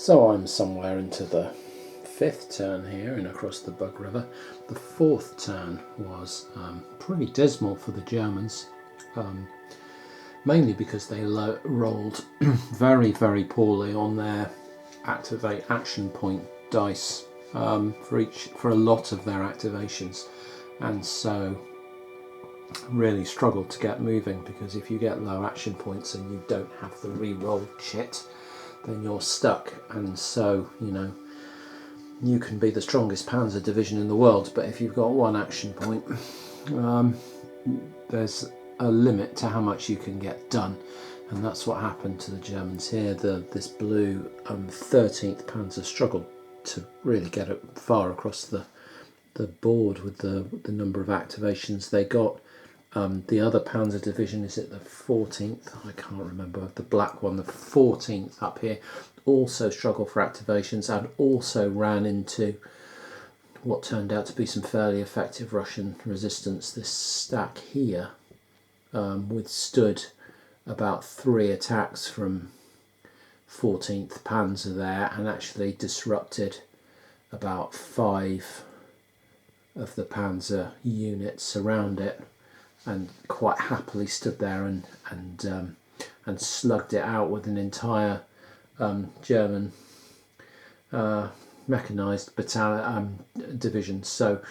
So I'm somewhere into the 5th turn here and across the Bug River. The 4th turn was pretty dismal for the Germans, mainly because they rolled very, very poorly on their activate action point dice for a lot of their activations, and so really struggled to get moving, because if you get low action points and you don't have the re-roll shit, then you're stuck. And so, you know, you can be the strongest Panzer division in the world, but if you've got 1 action point, there's a limit to how much you can get done. And that's what happened to the Germans here. This blue 13th Panzer struggled to really get it far across the board with the number of activations they got. The other Panzer division, is it the 14th? I can't remember. The black one, the 14th up here, also struggled for activations and also ran into what turned out to be some fairly effective Russian resistance. This stack here withstood about 3 attacks from 14th Panzer there, and actually disrupted about 5 of the Panzer units around it, and quite happily stood there and slugged it out with an entire German mechanised battalion division. So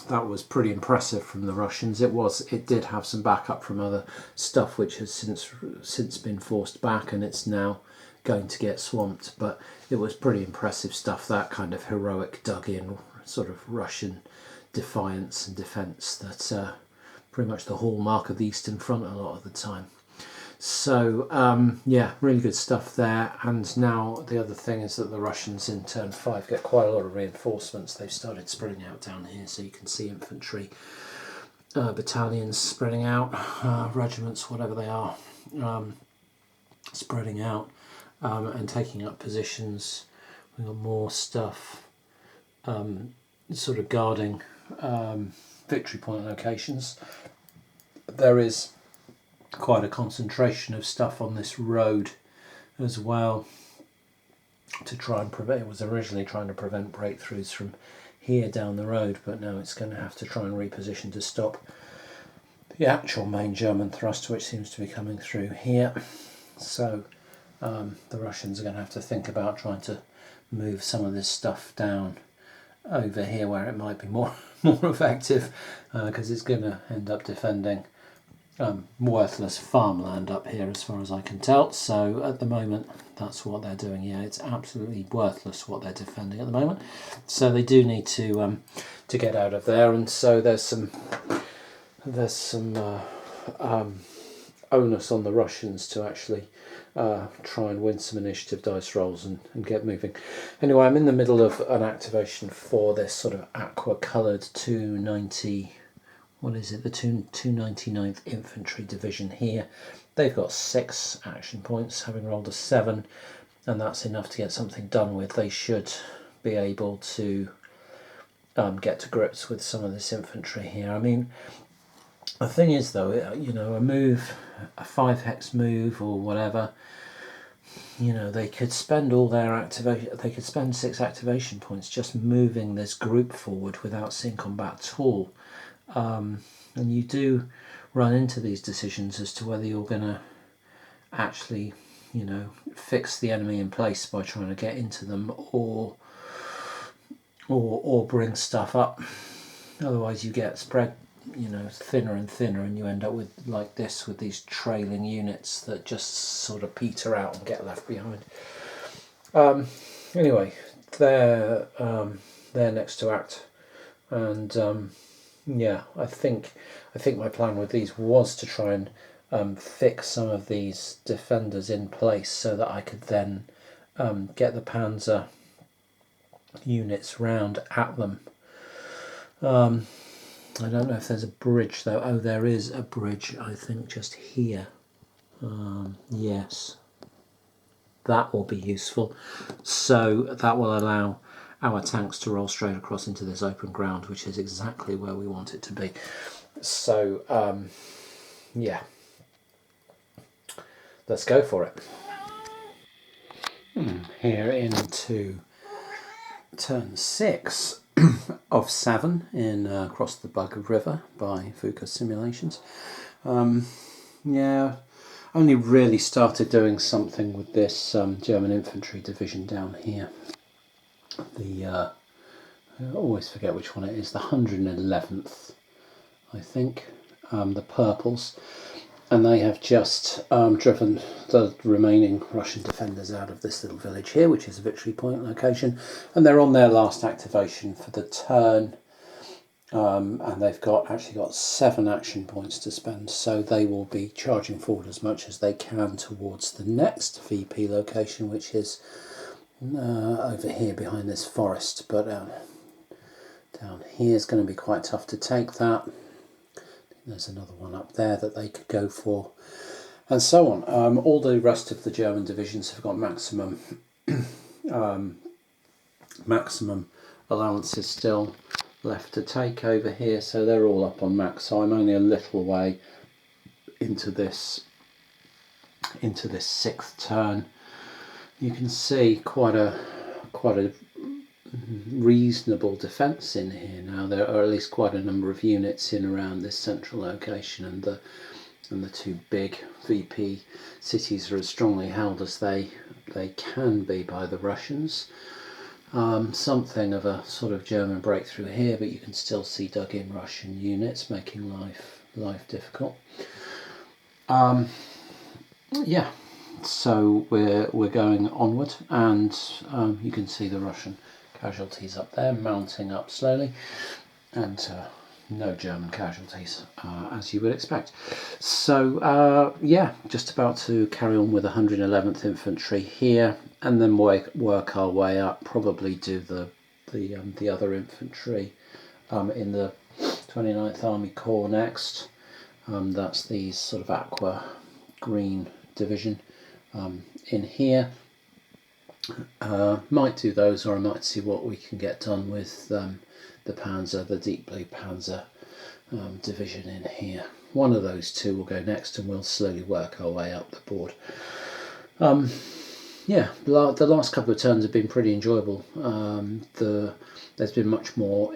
that was pretty impressive from the Russians. It did have some backup from other stuff which has since been forced back, and it's now going to get swamped. But it was pretty impressive stuff, that kind of heroic dug-in sort of Russian defiance and defence that pretty much the hallmark of the Eastern Front a lot of the time. So yeah, really good stuff there. And now the other thing is that the Russians in turn 5 get quite a lot of reinforcements. They've started spreading out down here, so you can see infantry battalions spreading out, regiments, whatever they are, spreading out and taking up positions. We've got more stuff sort of guarding victory point locations. There is quite a concentration of stuff on this road as well to try and prevent. It was originally trying to prevent breakthroughs from here down the road, but now it's going to have to try and reposition to stop the actual main German thrust, which seems to be coming through here. So the Russians are going to have to think about trying to move some of this stuff down over here where it might be more effective, because it's going to end up defending worthless farmland up here as far as I can tell. So at the moment that's what they're doing. Yeah, it's absolutely worthless what they're defending at the moment, so they do need to get out of there. And so there's some onus on the Russians to actually try and win some initiative dice rolls and get moving. Anyway, I'm in the middle of an activation for this sort of aqua coloured 290, what is it, the 299th Infantry Division here. They've got 6 action points, having rolled a 7, and that's enough to get something done with. They should be able to get to grips with some of this infantry here. I mean, the thing is though, you know, a 5 hex move or whatever, you know, they could spend all their activation, they could spend 6 activation points just moving this group forward without seeing combat at all. And you do run into these decisions as to whether you're going to actually, you know, fix the enemy in place by trying to get into them, or bring stuff up. Otherwise you get spread, you know, thinner and thinner, and you end up with like this, with these trailing units that just sort of peter out and get left behind. Anyway, they're next to act, and yeah, I think my plan with these was to try and fix some of these defenders in place so that I could then get the Panzer units round at them. I don't know if there's a bridge though. Oh, there is a bridge, I think, just here. Yes, that will be useful. So that will allow our tanks to roll straight across into this open ground, which is exactly where we want it to be. So yeah, let's go for it. Here into turn 6 of 7 in Across the Bug River by VUCA Simulations. Yeah, only really started doing something with this German infantry division down here. I always forget which one it is, the 111th, I think, the purples. And they have just driven the remaining Russian defenders out of this little village here, which is a victory point location. And they're on their last activation for the turn. And they've actually got 7 action points to spend. So they will be charging forward as much as they can towards the next VP location, which is over here behind this forest. But down here is going to be quite tough to take that. There's another one up there that they could go for, and so on. All the rest of the German divisions have got maximum allowances still left to take over here, so they're all up on max. So I'm only a little way into this 6th turn. You can see quite a reasonable defence in here now. There are at least quite a number of units in around this central location, and the 2 big VP cities are as strongly held as they can be by the Russians. Something of a sort of German breakthrough here, but you can still see dug in Russian units making life difficult. Yeah, so we're going onward, and you can see the Russian casualties up there mounting up slowly, and no German casualties as you would expect. So yeah, just about to carry on with 111th Infantry here, and then work our way up. Probably do the other infantry in the 29th Army Corps next. That's the sort of aqua green division in here. Might do those, or I might see what we can get done with the Panzer, the deep blue Panzer division in here. One of those 2 will go next, and we'll slowly work our way up the board. Yeah, the last couple of turns have been pretty enjoyable. There's been much more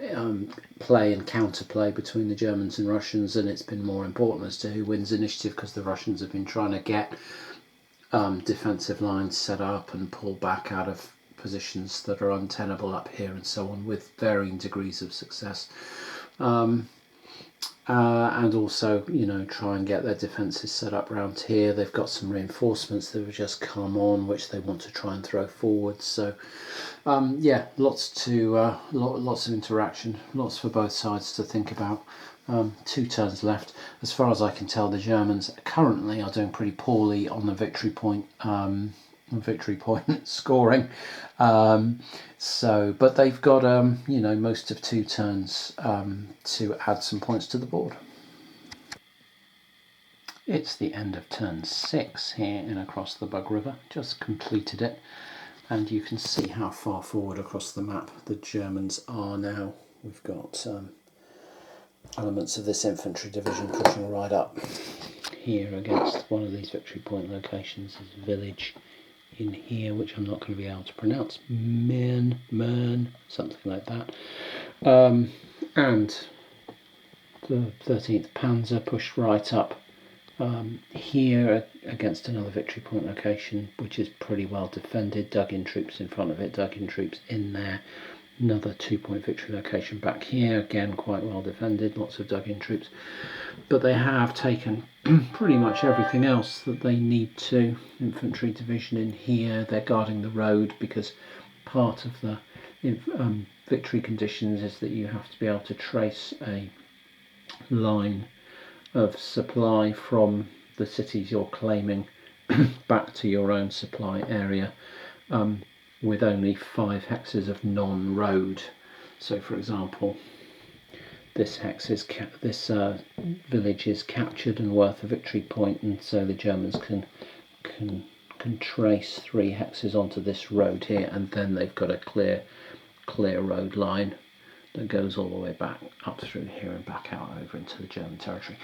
play and counterplay between the Germans and Russians, and it's been more important as to who wins initiative, because the Russians have been trying to get defensive lines set up and pull back out of positions that are untenable up here and so on, with varying degrees of success. And also, you know, try and get their defences set up around here. They've got some reinforcements that have just come on, which they want to try and throw forward. So yeah, lots of interaction, lots for both sides to think about. 2 turns left. As far as I can tell, the Germans currently are doing pretty poorly on the victory point scoring. But they've got you know, most of 2 turns to add some points to the board. It's the end of turn 6 here in Across the Bug River. Just completed it, and you can see how far forward across the map the Germans are now. We've got elements of this infantry division pushing right up here against one of these victory point locations. Is a village in here which I'm not going to be able to pronounce, Mern, something like that, and the 13th Panzer pushed right up here against another victory point location, which is pretty well defended. Dug in troops in front of it, dug in troops in there. Another 2-point victory location back here, again quite well defended, lots of dug in troops. But they have taken pretty much everything else that they need to. Infantry division in here, they're guarding the road, because part of the victory conditions is that you have to be able to trace a line of supply from the cities you're claiming back to your own supply area, with only 5 hexes of non-road. So, for example, this village is captured and worth a victory point, and so the Germans can trace 3 hexes onto this road here, and then they've got a clear road line that goes all the way back up through here and back out over into the German territory.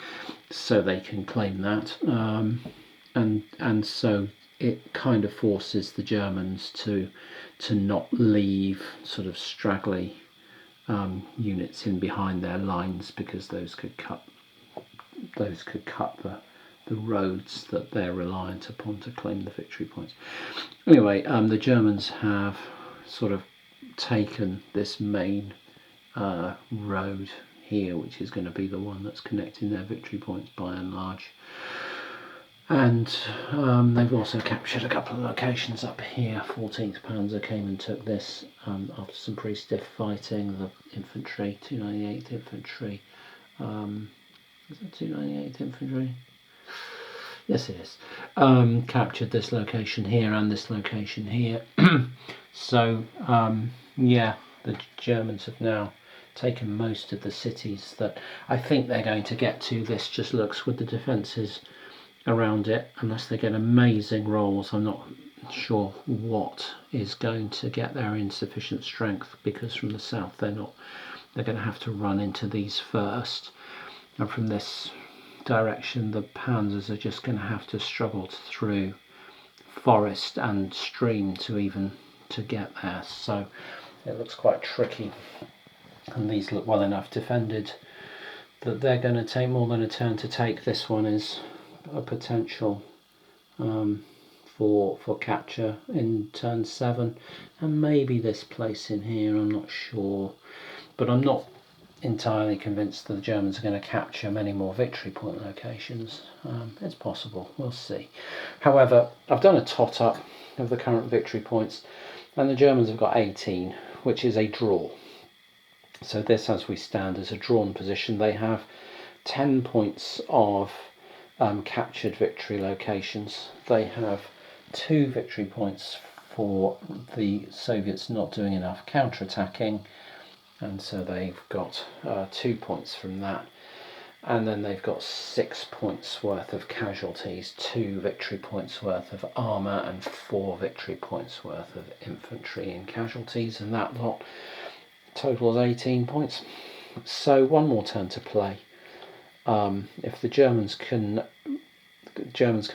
So they can claim that, and so it kind of forces the Germans to not leave sort of straggly units in behind their lines, because those could cut the roads that they're reliant upon to claim the victory points. Anyway, the Germans have sort of taken this main road here, which is going to be the one that's connecting their victory points by and large. And they've also captured a couple of locations up here. 14th Panzer came and took this after some pretty stiff fighting. The infantry, 298th Infantry. Is it 298th Infantry? Yes, it is. Captured this location here and this location here. So, yeah, the Germans have now taken most of the cities that I think they're going to get to. This just looks, with the defences around it, unless they get amazing rolls, I'm not sure what is going to get their insufficient strength, because from the south they're going to have to run into these first, and from this direction the panzers are just going to have to struggle through forest and stream to get there. So it looks quite tricky, and these look well enough defended that they're going to take more than a turn to take. This one is a potential for capture in turn 7, and maybe this place in here, I'm not sure, but I'm not entirely convinced that the Germans are going to capture many more victory point locations. It's possible, we'll see. However, I've done a tot up of the current victory points, and the Germans have got 18, which is a draw. So this, as we stand, is a drawn position. They have 10 points of captured victory locations. They have 2 victory points for the Soviets not doing enough counter-attacking, and so they've got 2 points from that, and then they've got 6 points worth of casualties, 2 victory points worth of armour, and 4 victory points worth of infantry and casualties, and that lot totals 18 points. So one more turn to play. If the Germans can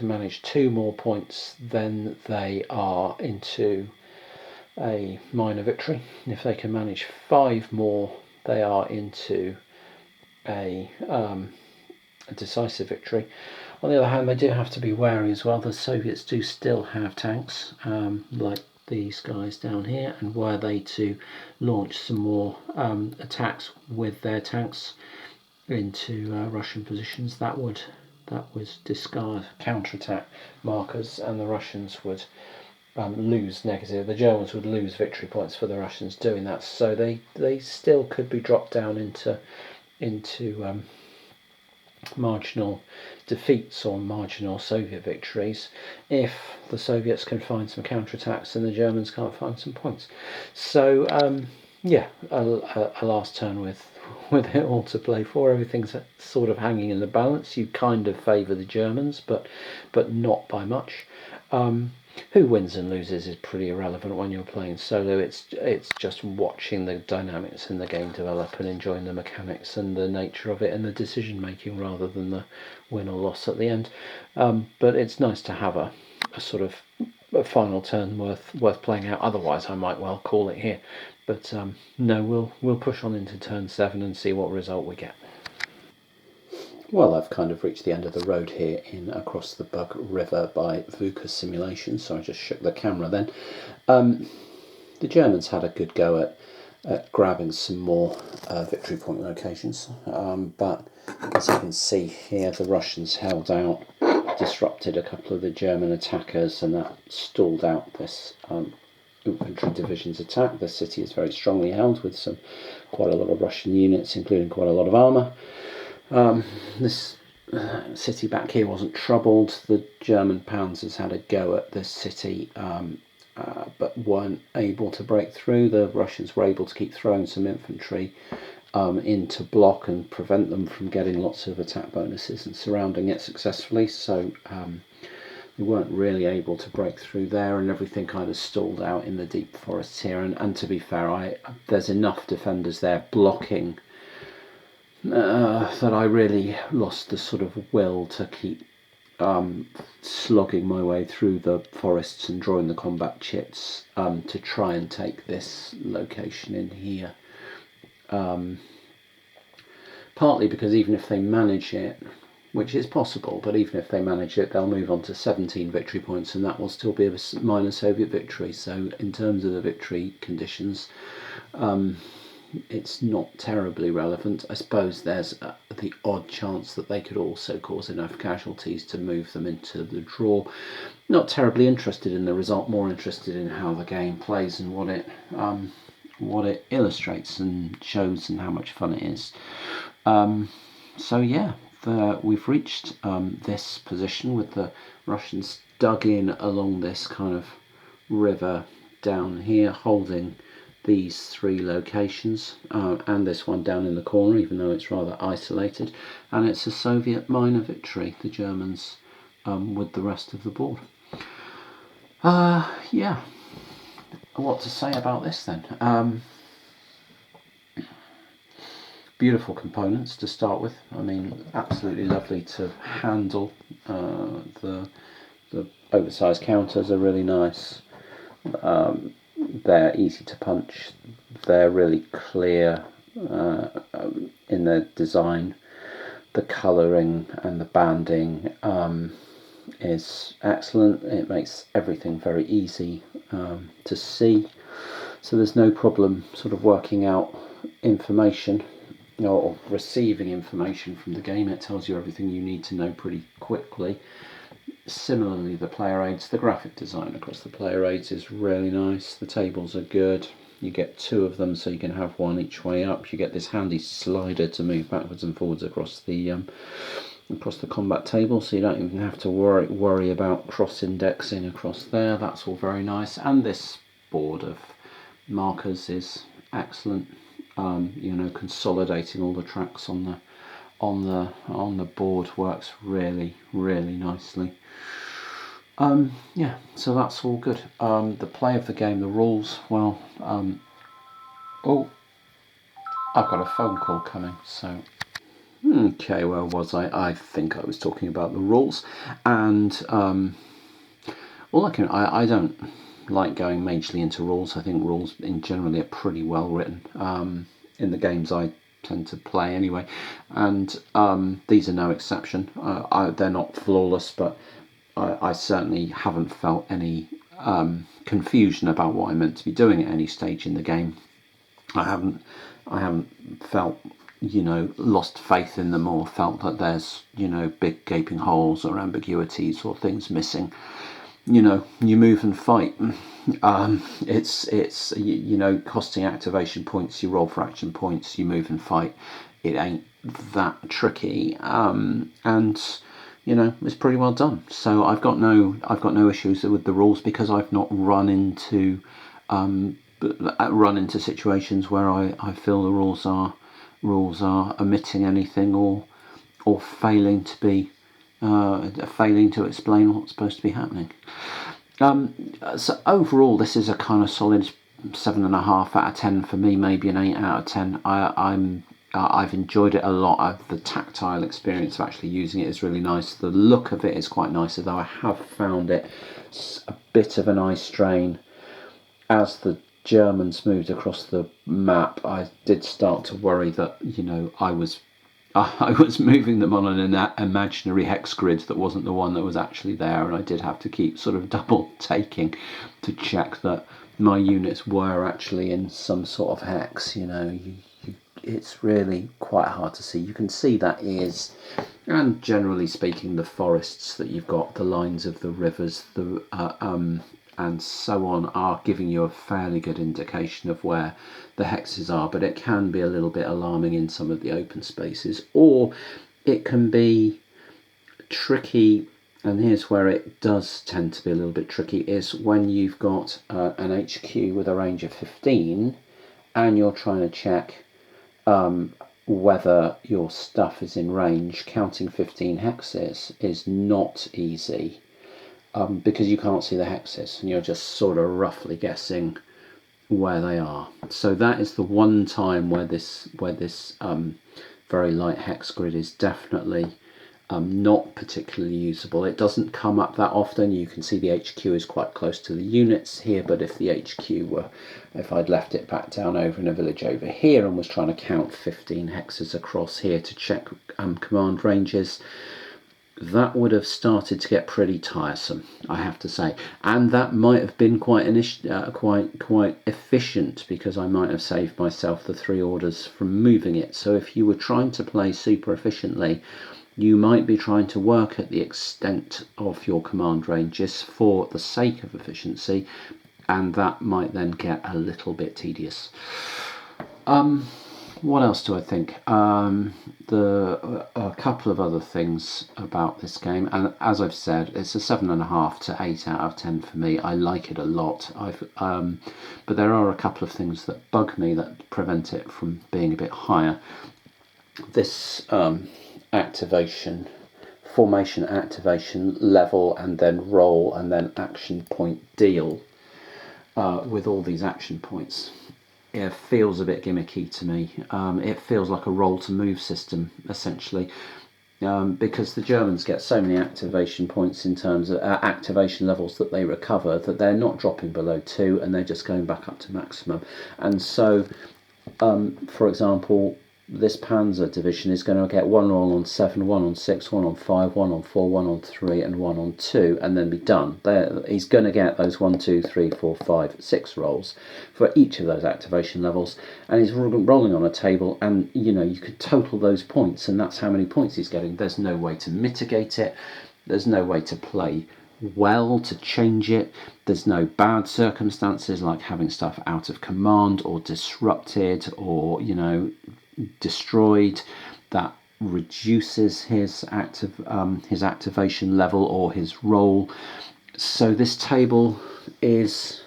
manage 2 more points, then they are into a minor victory. If they can manage 5 more, they are into a decisive victory. On the other hand, they do have to be wary as well. The Soviets do still have tanks, like these guys down here, and were they to launch some more attacks with their tanks into Russian positions, that would discard counterattack markers, and the Russians would lose negative. The Germans would lose victory points for the Russians doing that. So they still could be dropped down into marginal defeats or marginal Soviet victories if the Soviets can find some counterattacks and the Germans can't find some points. So yeah, a last turn with it all to play for. Everything's sort of hanging in the balance. You kind of favour the Germans, but not by much. Who wins and loses is pretty irrelevant when you're playing solo. It's just watching the dynamics in the game develop and enjoying the mechanics and the nature of it and the decision making, rather than the win or loss at the end. But it's nice to have a sort of a final turn worth playing out. Otherwise, I might well call it here. But no, we'll push on into turn 7 and see what result we get. Well, I've kind of reached the end of the road here in Across the Bug River by VUCA Simulations, so I just shook the camera then. The Germans had a good go at grabbing some more victory point locations, but as you can see here, the Russians held out, disrupted a couple of the German attackers, and that stalled out this infantry division's attack. The city is very strongly held with quite a lot of Russian units, including quite a lot of armour. This city back here wasn't troubled. The German panzers had a go at this city, but weren't able to break through. The Russians were able to keep throwing some infantry into block and prevent them from getting lots of attack bonuses and surrounding it successfully. So they weren't really able to break through there, and everything kind of stalled out in the deep forests here. And to be fair, there's enough defenders there blocking that I really lost the sort of will to keep slogging my way through the forests and drawing the combat chits to try and take this location in here. Partly because even if they manage it, which is possible, but even if they manage it, they'll move on to 17 victory points, and that will still be a minor Soviet victory. So in terms of the victory conditions, it's not terribly relevant. I suppose there's the odd chance that they could also cause enough casualties to move them into the draw. Not terribly interested in the result, more interested in how the game plays and what it illustrates and shows and how much fun it is. So yeah, we've reached this position with the Russians dug in along this kind of river down here, holding these 3 locations and this one down in the corner, even though it's rather isolated, and it's a Soviet minor victory, the Germans with the rest of the board. Yeah, what to say about this then? Beautiful components to start with. I mean, absolutely lovely to handle. The oversized counters are really nice. They're easy to punch. They're really clear in their design. The colouring and the banding is excellent. It makes everything very easy to see. So there's no problem sort of working out information or receiving information from the game. It tells you everything you need to know pretty quickly. Similarly, the player aids, the graphic design across the player aids is really nice. The tables are good. You get 2 of them, so you can have one each way up. You get this handy slider to move backwards and forwards across the combat table, so you don't even have to worry about cross-indexing across there. That's all very nice. And this board of markers is excellent. You know, consolidating all the tracks on the board works really nicely. Yeah, so that's all good. The play of the game, the rules, well, oh, I've got a phone call coming, so okay, where was I? I think I was talking about the rules, and I don't like going majorly into rules. I think rules in generally are pretty well written in the games I tend to play anyway, and these are no exception. They're not flawless, but I certainly haven't felt any confusion about what I'm meant to be doing at any stage in the game. I haven't felt, you know, lost faith in them or felt that there's, you know, big gaping holes or ambiguities or things missing. You know, you move and fight. It's you know, costing activation points, you roll for action points, you move and fight. It ain't that tricky, and you know, it's pretty well done. So I've got no issues with the rules, because I've not run into situations where I feel the rules are omitting anything or failing to explain what's supposed to be happening. So overall, this is a kind of solid 7.5 out of 10 for me, maybe an 8 out of 10. I've enjoyed it a lot. The tactile experience of actually using it is really nice. The look of it is quite nice, although I have found it a bit of an eye strain. As the Germans moved across the map, I did start to worry that, you know, I was moving them on an imaginary hex grid that wasn't the one that was actually there, and I did have to keep sort of double taking to check that my units were actually in some sort of hex. You know, it's really quite hard to see. You can see that is, and generally speaking, the forests that you've got, the lines of the rivers, and so on, are giving you a fairly good indication of where the hexes are, but it can be a little bit alarming in some of the open spaces, or it can be tricky, and here's where it does tend to be a little bit tricky, is when you've got an HQ with a range of 15 and you're trying to check whether your stuff is in range. Counting 15 hexes is not easy. Because you can't see the hexes and you're just sort of roughly guessing where they are. So that is the one time where this very light hex grid is definitely not particularly usable. It doesn't come up that often. You can see the HQ is quite close to the units here, but if the HQ were, if I'd left it back down over in a village over here and was trying to count 15 hexes across here to check command ranges, that would have started to get pretty tiresome, I have to say. And that might have been quite efficient, because I might have saved myself the 3 orders from moving it. So if you were trying to play super efficiently, you might be trying to work at the extent of your command ranges for the sake of efficiency, and that might then get a little bit tedious. What else do I think? A couple of other things about this game, and as I've said, it's a 7.5 to 8 out of 10 for me. I like it a lot. But there are a couple of things that bug me that prevent it from being a bit higher. This formation activation level, and then roll, and then action point deal with all these action points. It feels a bit gimmicky to me. It feels like a roll to move system, essentially, because the Germans get so many activation points in terms of activation levels that they recover, that they're not dropping below 2 and they're just going back up to maximum. And so, for example, this Panzer division is going to get 1 roll on 7, 1 on 6, 1 on 5, 1 on 4, 1 on 3, and 1 on 2, and then be done. He's going to get those 1, 2, 3, 4, 5, 6 rolls for each of those activation levels, and he's rolling on a table, and you could total those points, and that's how many points he's getting. There's no way to mitigate it. There's no way to play well to change it. There's no bad circumstances like having stuff out of command or disrupted or destroyed that reduces his activation level or his roll. So this table is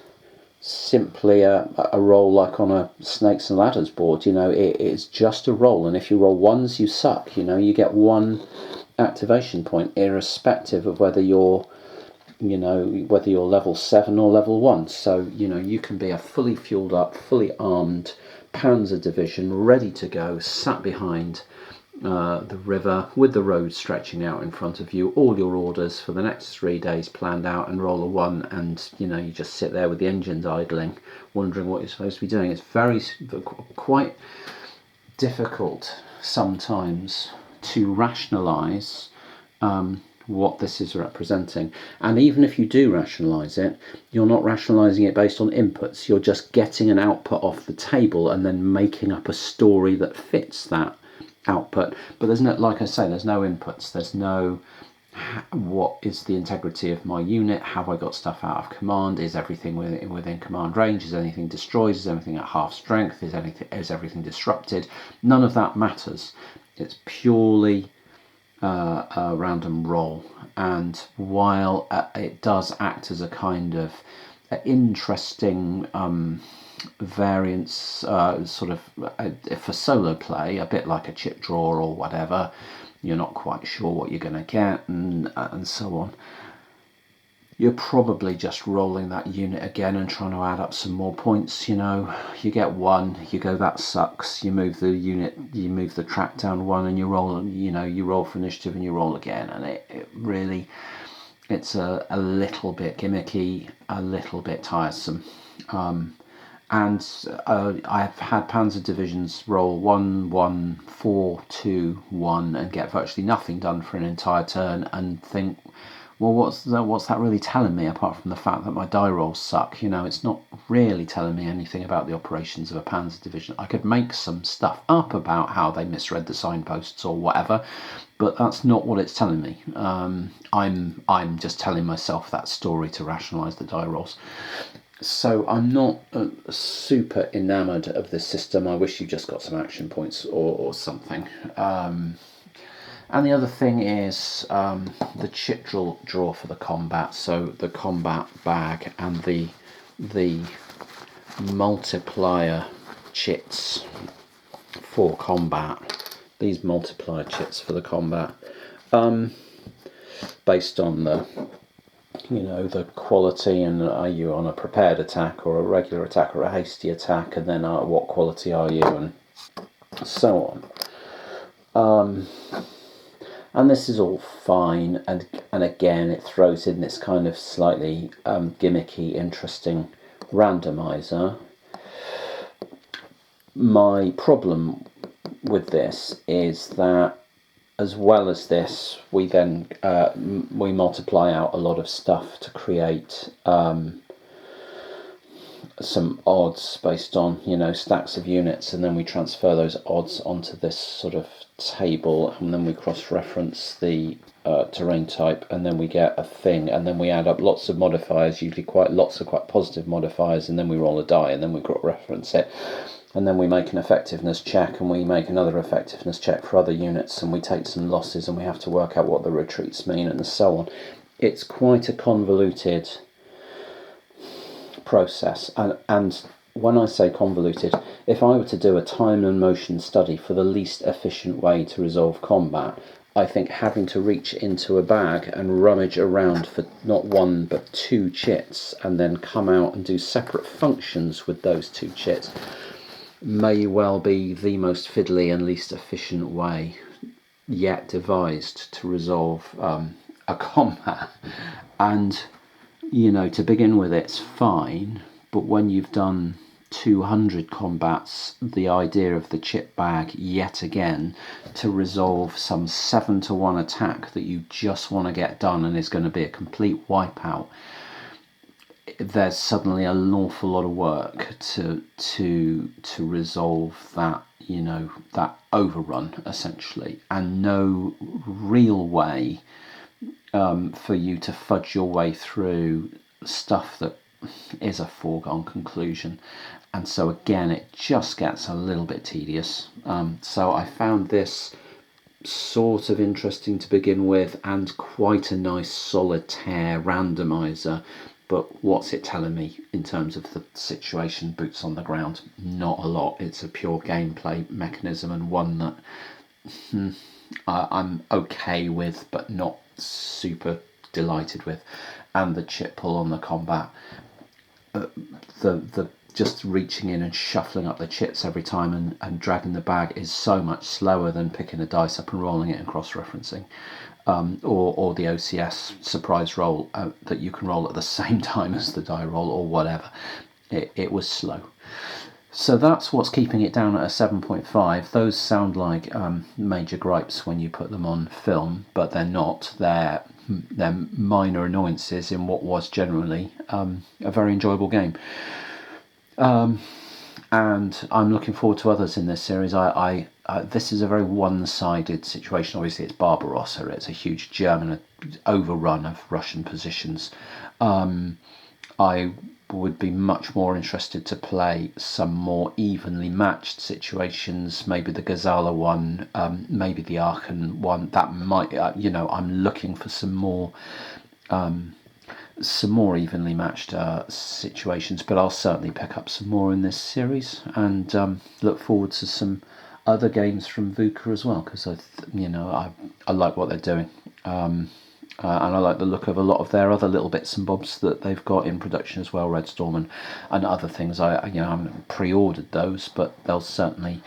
simply a roll like on a snakes and ladders board. It's just a roll, and if you roll ones, you suck. You get 1 activation point irrespective of whether you're level 7 or level 1. So you can be a fully fueled up, fully armed Panzer division ready to go, sat behind the river with the road stretching out in front of you, all your orders for the next 3 days planned out, and roll a 1, and you just sit there with the engines idling, wondering what you're supposed to be doing. It's quite difficult sometimes to rationalise what this is representing. And even if you do rationalise it, you're not rationalising it based on inputs. You're just getting an output off the table and then making up a story that fits that output. But there's no, like I say, there's no inputs. There's no what is the integrity of my unit? Have I got stuff out of command? Is everything within command range? Is anything destroyed? Is everything at half strength? Is everything disrupted? None of that matters. It's purely a random roll, and while it does act as a kind of interesting variance, for solo play, a bit like a chip draw or whatever, you're not quite sure what you're going to get, and so on. You're probably just rolling that unit again and trying to add up some more points. You get 1, you go, that sucks. You move the unit, you move the track down 1, and you roll. You roll for initiative and you roll again, and it really, it's a little bit gimmicky, a little bit tiresome. And I've had Panzer divisions roll 1, 1, 4, 2, 1, and get virtually nothing done for an entire turn, and think, well, what's that really telling me, apart from the fact that my die rolls suck? It's not really telling me anything about the operations of a Panzer division. I could make some stuff up about how they misread the signposts or whatever, but that's not what it's telling me. I'm just telling myself that story to rationalise the die rolls. So I'm not super enamoured of this system. I wish you just got some action points or something. And the other thing is the chip draw for the combat. So the combat bag and the multiplier chits for combat. These multiplier chits for the combat, based on the quality, and are you on a prepared attack or a regular attack or a hasty attack, and then what quality are you, and so on. And this is all fine, and again it throws in this kind of slightly gimmicky, interesting randomizer. My problem with this is that, as well as this, we then we multiply out a lot of stuff to create some odds based on, you know, stacks of units, and then we transfer those odds onto this sort of table, and then we cross-reference the terrain type, and then we get a thing, and then we add up lots of modifiers, usually quite positive modifiers, and then we roll a die, and then we cross-reference it, and then we make an effectiveness check, and we make another effectiveness check for other units, and we take some losses, and we have to work out what the retreats mean, and so on. It's quite a convoluted process, and when I say convoluted, if I were to do a time and motion study for the least efficient way to resolve combat, I think having to reach into a bag and rummage around for not one but two chits and then come out and do separate functions with those two chits may well be the most fiddly and least efficient way yet devised to resolve a combat. And, you know, to begin with, it's fine, but when you've done 200 combats, the idea of the chip bag yet again to resolve some 7-to-1 attack that you just want to get done and is going to be a complete wipeout, there's suddenly an awful lot of work to resolve that, you know, that overrun essentially, and no real way for you to fudge your way through stuff that is a foregone conclusion. And so again, it just gets a little bit tedious. So I found this sort of interesting to begin with, and quite a nice solitaire randomizer. But what's it telling me in terms of the situation, boots on the ground? Not a lot. It's a pure gameplay mechanism, and one that I'm okay with, but not super delighted with. And the chip pull on the combat, the just reaching in and shuffling up the chips every time and dragging the bag is so much slower than picking a dice up and rolling it and cross-referencing. Or the OCS surprise roll that you can roll at the same time as the die roll or whatever. It was slow. So that's what's keeping it down at a 7.5. Those sound like major gripes when you put them on film, but they're not. They're minor annoyances in what was generally a very enjoyable game. And I'm looking forward to others in this series. This is a very one-sided situation. Obviously, it's Barbarossa. It's a huge German overrun of Russian positions. I would be much more interested to play some more evenly matched situations. Maybe the Gazala one, maybe the Aachen one. That might, I'm looking for some more evenly matched situations, but I'll certainly pick up some more in this series, and look forward to some other games from VUCA as well, because I like what they're doing, and I like the look of a lot of their other little bits and bobs that they've got in production as well, Red Storm and other things. I haven't pre-ordered those, but they'll certainly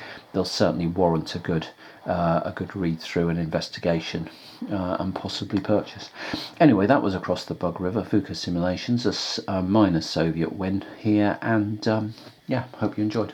warrant a good read through and investigation, and possibly purchase. Anyway, that was Across the Bug River, VUCA Simulations, a minor Soviet win here, and hope you enjoyed.